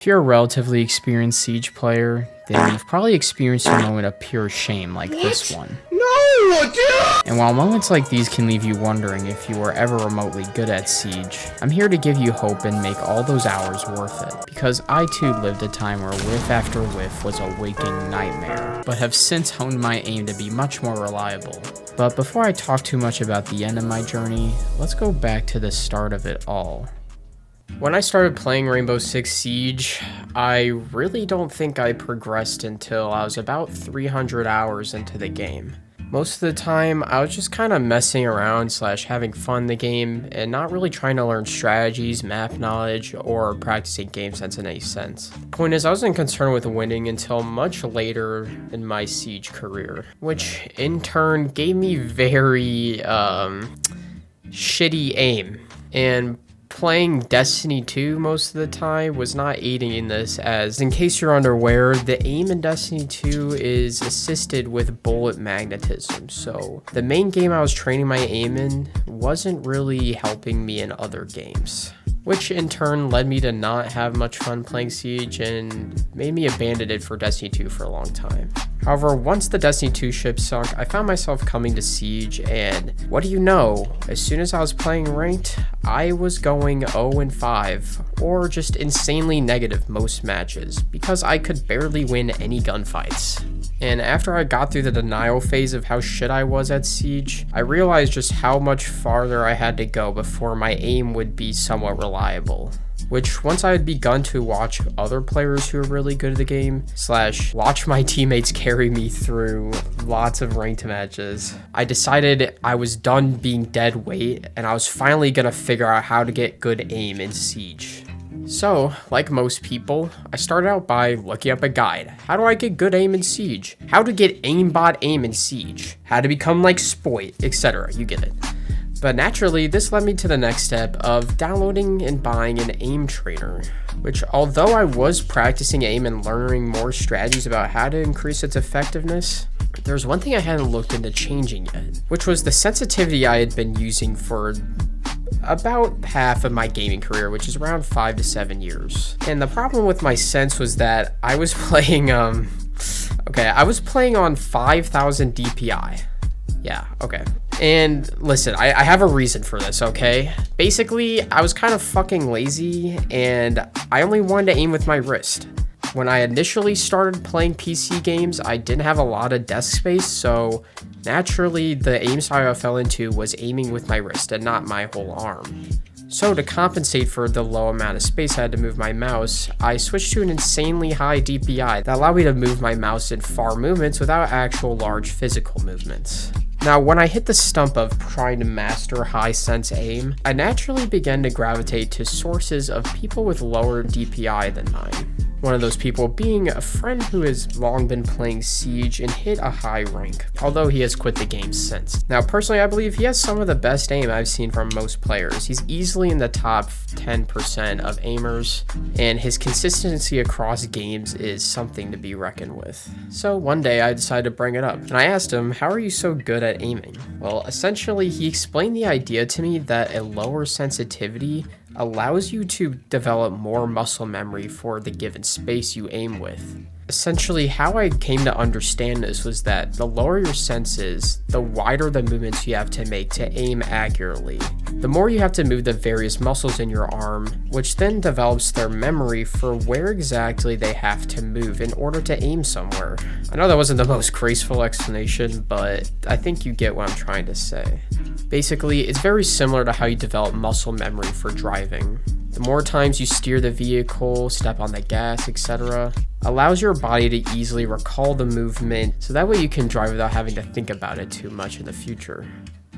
If you're a relatively experienced Siege player, then you've probably experienced a moment of pure shame like this one. No, dude! And while moments like these can leave you wondering if you were ever remotely good at Siege, I'm here to give you hope and make all those hours worth it. Because I too lived a time where whiff after whiff was a waking nightmare, but have since honed my aim to be much more reliable. But before I talk too much about the end of my journey, let's go back to the start of it all. When I started playing Rainbow Six Siege, I really don't think I progressed until I was about 300 hours into the game. Most of the time, I was just kind of messing around / having fun in the game and not really trying to learn strategies, map knowledge, or practicing game sense in any sense. The point is, I wasn't concerned with winning until much later in my Siege career, which in turn gave me very shitty aim. And playing Destiny 2 most of the time was not aiding in this, as in case you're unaware, the aim in Destiny 2 is assisted with bullet magnetism, so the main game I was training my aim in wasn't really helping me in other games, which in turn led me to not have much fun playing Siege and made me abandon it for Destiny 2 for a long time. However, once the Destiny 2 ship sunk, I found myself coming to Siege, and what do you know, as soon as I was playing ranked, I was going 0-5, or just insanely negative most matches, because I could barely win any gunfights. And after I got through the denial phase of how shit I was at Siege, I realized just how much farther I had to go before my aim would be somewhat reliable. Which, once I had begun to watch other players who were really good at the game, / watch my teammates carry me through lots of ranked matches, I decided I was done being dead weight, and I was finally gonna figure out how to get good aim in Siege. So, like most people, I started out by looking up a guide. How do I get good aim in Siege? How to get aimbot aim in Siege? How to become like Spoit, etc. You get it. But naturally, this led me to the next step of downloading and buying an aim trainer, which, although I was practicing aim and learning more strategies about how to increase its effectiveness, there's one thing I hadn't looked into changing yet, which was the sensitivity I had been using for about half of my gaming career, which is around 5 to 7 years. And the problem with my sense was that I was playing, I was playing on 5,000 DPI. Yeah, okay. And listen, I have a reason for this, okay? Basically, I was kind of fucking lazy, and I only wanted to aim with my wrist. When I initially started playing PC games, I didn't have a lot of desk space, so naturally, the aim style I fell into was aiming with my wrist and not my whole arm. So to compensate for the low amount of space I had to move my mouse, I switched to an insanely high DPI that allowed me to move my mouse in far movements without actual large physical movements. Now, when I hit the stump of trying to master high sense aim, I naturally began to gravitate to sources of people with lower DPI than mine. One of those people being a friend who has long been playing Siege and hit a high rank, although he has quit the game since. Now, personally, I believe he has some of the best aim I've seen from most players. He's easily in the top 10% of aimers, and his consistency across games is something to be reckoned with. So one day I decided to bring it up, and I asked him, how are you so good at aiming? Well, essentially, he explained the idea to me that a lower sensitivity allows you to develop more muscle memory for the given space you aim with. Essentially, how I came to understand this was that the lower your sense is, the wider the movements you have to make to aim accurately. The more you have to move the various muscles in your arm, which then develops their memory for where exactly they have to move in order to aim somewhere. I know that wasn't the most graceful explanation, but I think you get what I'm trying to say. Basically, it's very similar to how you develop muscle memory for driving. The more times you steer the vehicle, step on the gas, etc., allows your body to easily recall the movement, so that way you can drive without having to think about it too much in the future.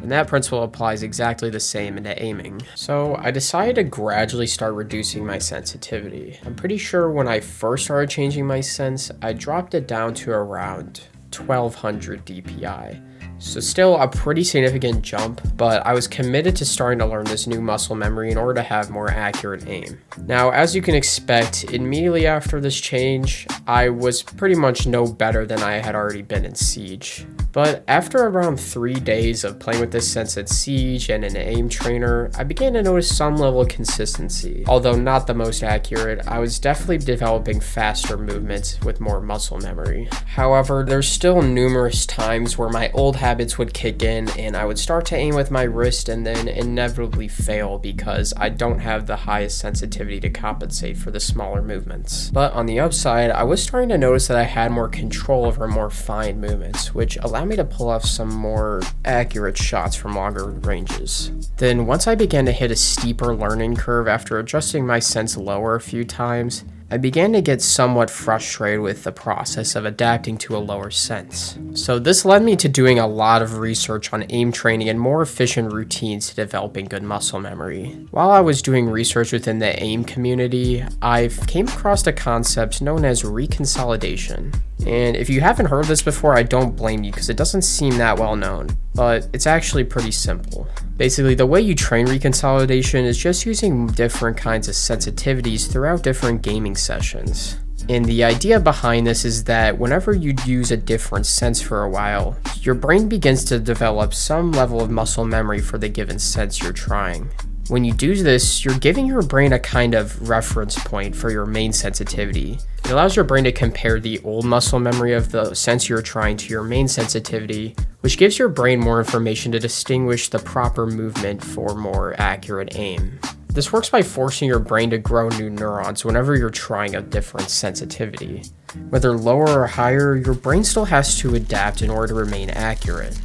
And that principle applies exactly the same into aiming. So I decided to gradually start reducing my sensitivity. I'm pretty sure when I first started changing my sense, I dropped it down to around 1200 DPI. So still a pretty significant jump, but I was committed to starting to learn this new muscle memory in order to have more accurate aim. Now, as you can expect, immediately after this change, I was pretty much no better than I had already been in Siege. But after around 3 days of playing with this sense at Siege and an aim trainer, I began to notice some level of consistency. Although not the most accurate, I was definitely developing faster movements with more muscle memory. However, there's still numerous times where my old habits would kick in and I would start to aim with my wrist and then inevitably fail because I don't have the highest sensitivity to compensate for the smaller movements. But on the upside, I was starting to notice that I had more control over more fine movements, which allowed me to pull off some more accurate shots from longer ranges. Then once I began to hit a steeper learning curve after adjusting my sense lower a few times, I began to get somewhat frustrated with the process of adapting to a lower sense. So this led me to doing a lot of research on aim training and more efficient routines to developing good muscle memory. While I was doing research within the aim community, I came across a concept known as Reconsolidation. And if you haven't heard of this before, I don't blame you because it doesn't seem that well known, but it's actually pretty simple. Basically, the way you train Reconsolidation is just using different kinds of sensitivities throughout different gaming sessions. And the idea behind this is that whenever you use a different sense for a while, your brain begins to develop some level of muscle memory for the given sense you're trying. When you do this, you're giving your brain a kind of reference point for your main sensitivity. It allows your brain to compare the old muscle memory of the sense you're trying to your main sensitivity, which gives your brain more information to distinguish the proper movement for more accurate aim. This works by forcing your brain to grow new neurons whenever you're trying a different sensitivity. Whether lower or higher, your brain still has to adapt in order to remain accurate.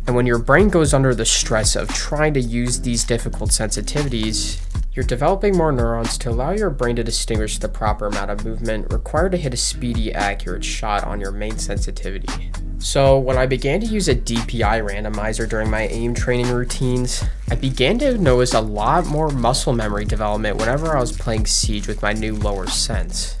And when your brain goes under the stress of trying to use these difficult sensitivities, you're developing more neurons to allow your brain to distinguish the proper amount of movement required to hit a speedy, accurate shot on your main sensitivity. So when I began to use a DPI randomizer during my aim training routines, I began to notice a lot more muscle memory development whenever I was playing Siege with my new lower sense.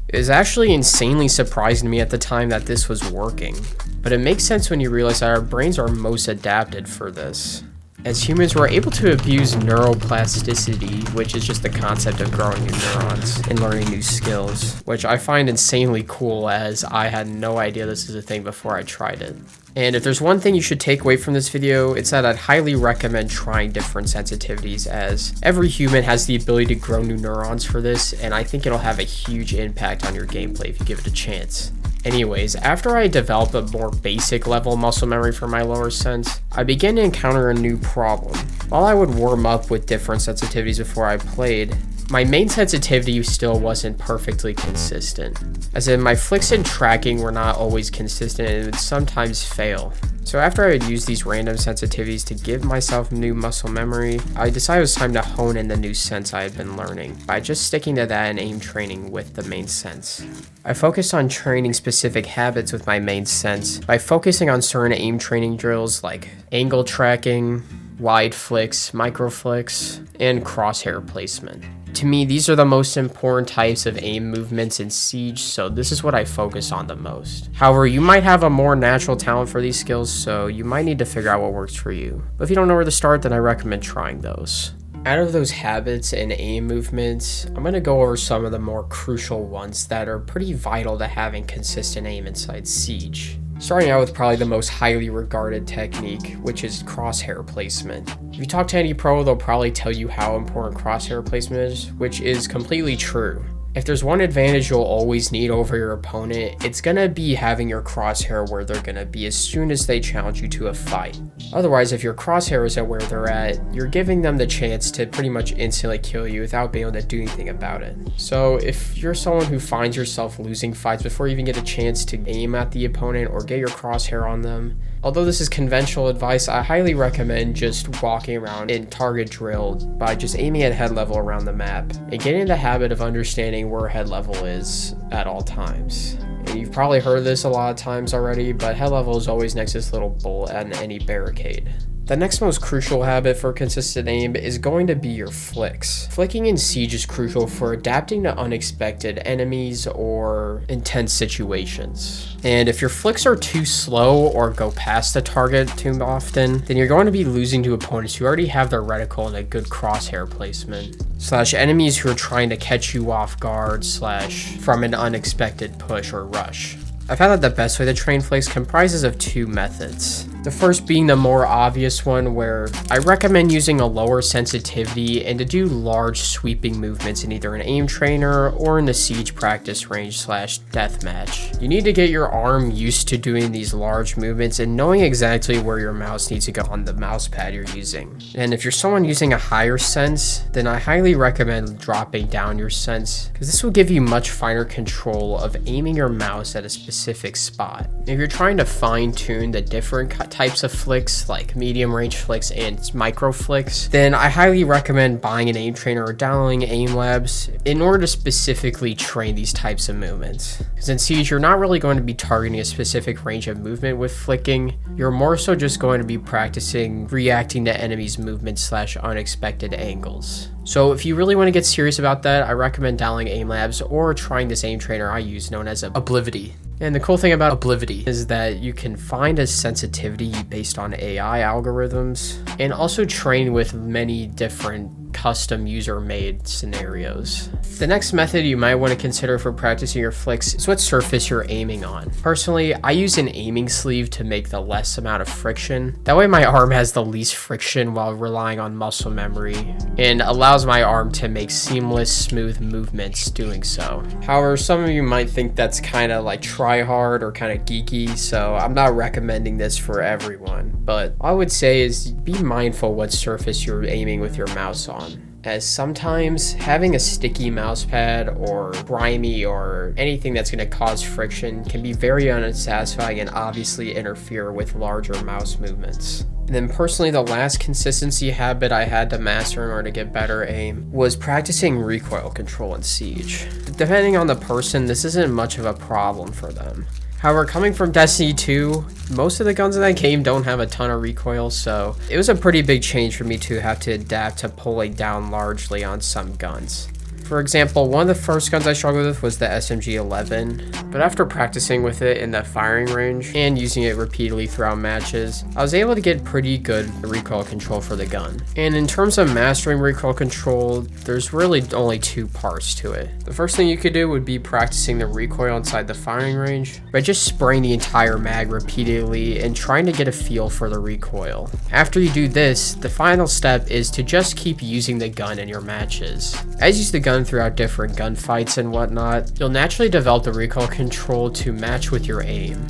It was actually insanely surprising to me at the time that this was working, but it makes sense when you realize that our brains are most adapted for this. As humans, we're able to abuse neuroplasticity, which is just the concept of growing new neurons and learning new skills, which I find insanely cool as I had no idea this is a thing before I tried it. And if there's one thing you should take away from this video, it's that I'd highly recommend trying different sensitivities, as every human has the ability to grow new neurons for this, and I think it'll have a huge impact on your gameplay if you give it a chance. Anyways, after I developed a more basic level muscle memory for my lower sense, I began to encounter a new problem. While I would warm up with different sensitivities before I played, my main sensitivity still wasn't perfectly consistent. As in, my flicks and tracking were not always consistent and would sometimes fail. So after I would use these random sensitivities to give myself new muscle memory, I decided it was time to hone in the new sense I had been learning by just sticking to that and aim training with the main sense. I focused on training specific habits with my main sense by focusing on certain aim training drills like angle tracking, wide flicks, micro flicks, and crosshair placement. To me, these are the most important types of aim movements in Siege, so this is what I focus on the most. However, you might have a more natural talent for these skills, so you might need to figure out what works for you. But if you don't know where to start, then I recommend trying those. Out of those habits and aim movements, I'm going to go over some of the more crucial ones that are pretty vital to having consistent aim inside Siege. Starting out with probably the most highly regarded technique, which is crosshair placement. If you talk to any pro, they'll probably tell you how important crosshair placement is, which is completely true. If there's one advantage you'll always need over your opponent, it's gonna be having your crosshair where they're gonna be as soon as they challenge you to a fight. Otherwise, if your crosshair isn't where they're at, you're giving them the chance to pretty much instantly kill you without being able to do anything about it. So if you're someone who finds yourself losing fights before you even get a chance to aim at the opponent or get your crosshair on them, although this is conventional advice, I highly recommend just walking around in target drill by just aiming at head level around the map and getting in the habit of understanding where head level is at all times. And you've probably heard this a lot of times already, but head level is always next to this little bullet and any barricade. The next most crucial habit for consistent aim is going to be your flicks. Flicking in Siege is crucial for adapting to unexpected enemies or intense situations. And if your flicks are too slow or go past the target too often, then you're going to be losing to opponents who already have their reticle and a good crosshair placement, / enemies who are trying to catch you off guard / from an unexpected push or rush. I found that the best way to train flicks comprises of 2 methods. The first being the more obvious one, where I recommend using a lower sensitivity and to do large sweeping movements in either an aim trainer or in the Siege practice range / deathmatch. You need to get your arm used to doing these large movements and knowing exactly where your mouse needs to go on the mouse pad you're using. And if you're someone using a higher sense, then I highly recommend dropping down your sense, because this will give you much finer control of aiming your mouse at a specific spot. If you're trying to fine tune the different types of flicks, like medium range flicks and micro flicks, then I highly recommend buying an aim trainer or downloading Aim Labs in order to specifically train these types of movements. Because in Siege, you're not really going to be targeting a specific range of movement with flicking. You're more so just going to be practicing reacting to enemies' movements / unexpected angles. So if you really want to get serious about that, I recommend downloading Aim Labs or trying this aim trainer I use known as Oblivity. And the cool thing about Oblivity is that you can find a sensitivity based on AI algorithms and also train with many different custom user-made scenarios. The next method you might want to consider for practicing your flicks is what surface you're aiming on. Personally, I use an aiming sleeve to make the less amount of friction. That way my arm has the least friction while relying on muscle memory and allows my arm to make seamless, smooth movements doing so. However, some of you might think that's kind of like try hard or kind of geeky, so I'm not recommending this for everyone. But all I would say is be mindful what surface you're aiming with your mouse on, as sometimes having a sticky mouse pad or grimy or anything that's going to cause friction can be very unsatisfying and obviously interfere with larger mouse movements. And then personally, the last consistency habit I had to master in order to get better aim was practicing recoil control in Siege. Depending on the person, this isn't much of a problem for them. However, coming from Destiny 2, most of the guns in that game don't have a ton of recoil, so it was a pretty big change for me to have to adapt to pulling down largely on some guns. For example, one of the first guns I struggled with was the SMG-11, but after practicing with it in the firing range and using it repeatedly throughout matches, I was able to get pretty good recoil control for the gun. And in terms of mastering recoil control, there's really only 2 parts to it. The first thing you could do would be practicing the recoil inside the firing range by just spraying the entire mag repeatedly and trying to get a feel for the recoil. After you do this, the final step is to just keep using the gun in your matches. As you use the gun throughout different gunfights and whatnot, you'll naturally develop the recoil control to match with your aim.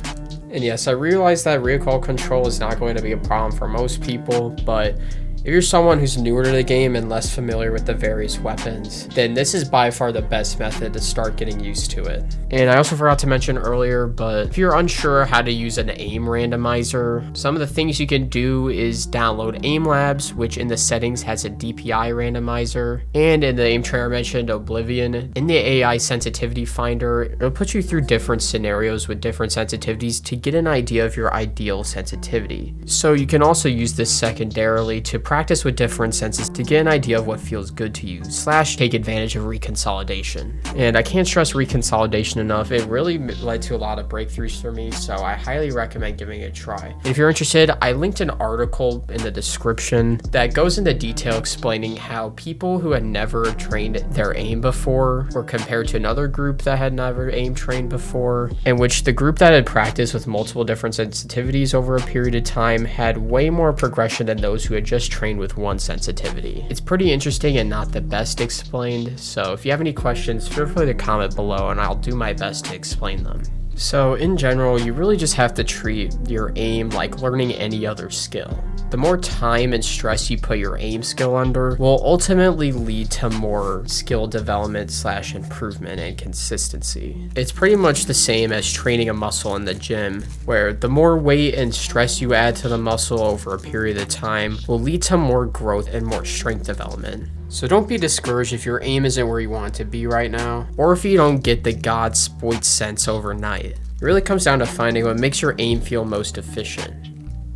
And yes, I realize that recoil control is not going to be a problem for most people, but if you're someone who's newer to the game and less familiar with the various weapons, then this is by far the best method to start getting used to it. And I also forgot to mention earlier, but if you're unsure how to use an aim randomizer, some of the things you can do is download Aim Labs, which in the settings has a DPI randomizer, and in the aim trainer I mentioned, Oblivion. In the AI sensitivity finder, it'll put you through different scenarios with different sensitivities to get an idea of your ideal sensitivity. So you can also use this secondarily to practice with different senses to get an idea of what feels good to you, / take advantage of Reconsolidation. And I can't stress Reconsolidation enough. It really led to a lot of breakthroughs for me, so I highly recommend giving it a try. And if you're interested, I linked an article in the description that goes into detail explaining how people who had never trained their aim before were compared to another group that had never aim trained before, in which the group that had practiced with multiple different sensitivities over a period of time had way more progression than those who had just trained with one sensitivity. It's pretty interesting and not the best explained, so if you have any questions, feel free to comment below and I'll do my best to explain them. So in general, you really just have to treat your aim like learning any other skill. The more time and stress you put your aim skill under will ultimately lead to more skill development / improvement and consistency. It's pretty much the same as training a muscle in the gym, where the more weight and stress you add to the muscle over a period of time will lead to more growth and more strength development. So don't be discouraged if your aim isn't where you want it to be right now, or if you don't get the God spoit sense overnight. It really comes down to finding what makes your aim feel most efficient.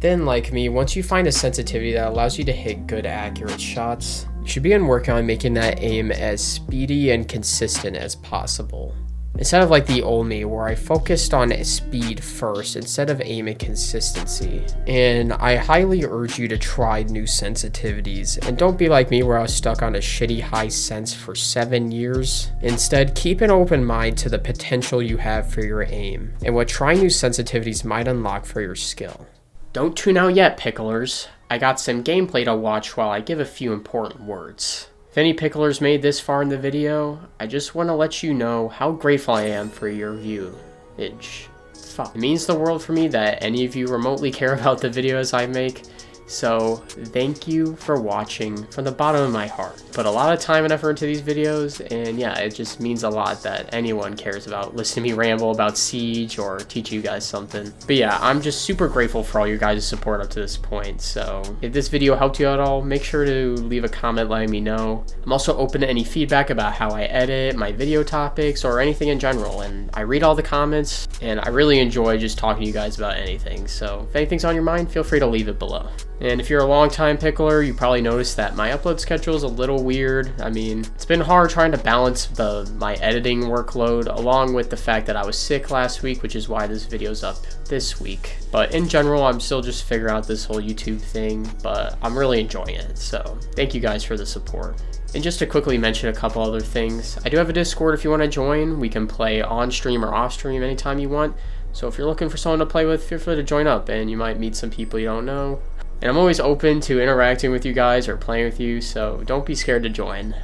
Then, like me, once you find a sensitivity that allows you to hit good, accurate shots, you should begin working on making that aim as speedy and consistent as possible. Instead of like the old me where I focused on speed first instead of aim and consistency. And I highly urge you to try new sensitivities and don't be like me where I was stuck on a shitty high sense for 7 years. Instead, keep an open mind to the potential you have for your aim and what trying new sensitivities might unlock for your skill. Don't tune out yet, picklers. I got some gameplay to watch while I give a few important words. If any picklers made this far in the video, I just want to let you know how grateful I am for your viewage. Fuck. It means the world for me that any of you remotely care about the videos I make, so thank you for watching from the bottom of my heart. Put a lot of time and effort into these videos, and yeah, it just means a lot that anyone cares about listening to me ramble about Siege or teach you guys something. But yeah, I'm just super grateful for all your guys' support up to this point, so if this video helped you at all, make sure to leave a comment letting me know. I'm also open to any feedback about how I edit, my video topics, or anything in general, and I read all the comments, and I really enjoy just talking to you guys about anything, so if anything's on your mind, feel free to leave it below. And if you're a long-time pickler, you probably noticed that my upload schedule is a little weird. I mean, it's been hard trying to balance my editing workload along with the fact that I was sick last week, which is why this video's up this week. But in general, I'm still just figuring out this whole YouTube thing, but I'm really enjoying it. So thank you guys for the support. And just to quickly mention a couple other things, I do have a Discord if you want to join. We can play on stream or off stream anytime you want. So if you're looking for someone to play with, feel free to join up and you might meet some people you don't know. And I'm always open to interacting with you guys or playing with you, so don't be scared to join.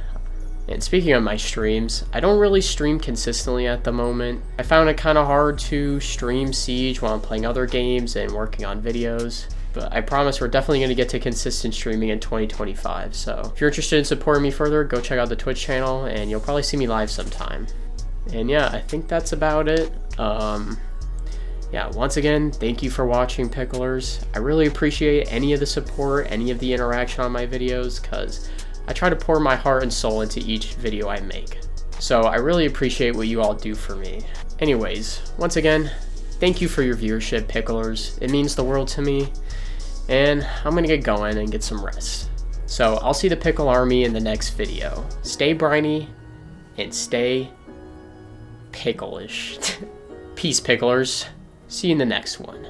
And speaking of my streams, I don't really stream consistently at the moment. I found it kind of hard to stream Siege while I'm playing other games and working on videos. But I promise we're definitely going to get to consistent streaming in 2025. So if you're interested in supporting me further, go check out the Twitch channel and you'll probably see me live sometime. And yeah, I think that's about it. Yeah, once again, thank you for watching, picklers. I really appreciate any of the support, any of the interaction on my videos, because I try to pour my heart and soul into each video I make. So I really appreciate what you all do for me. Anyways, once again, thank you for your viewership, picklers. It means the world to me. And I'm gonna get going and get some rest. So I'll see the Pickle Army in the next video. Stay briny and stay picklish. Peace, picklers. See you in the next one.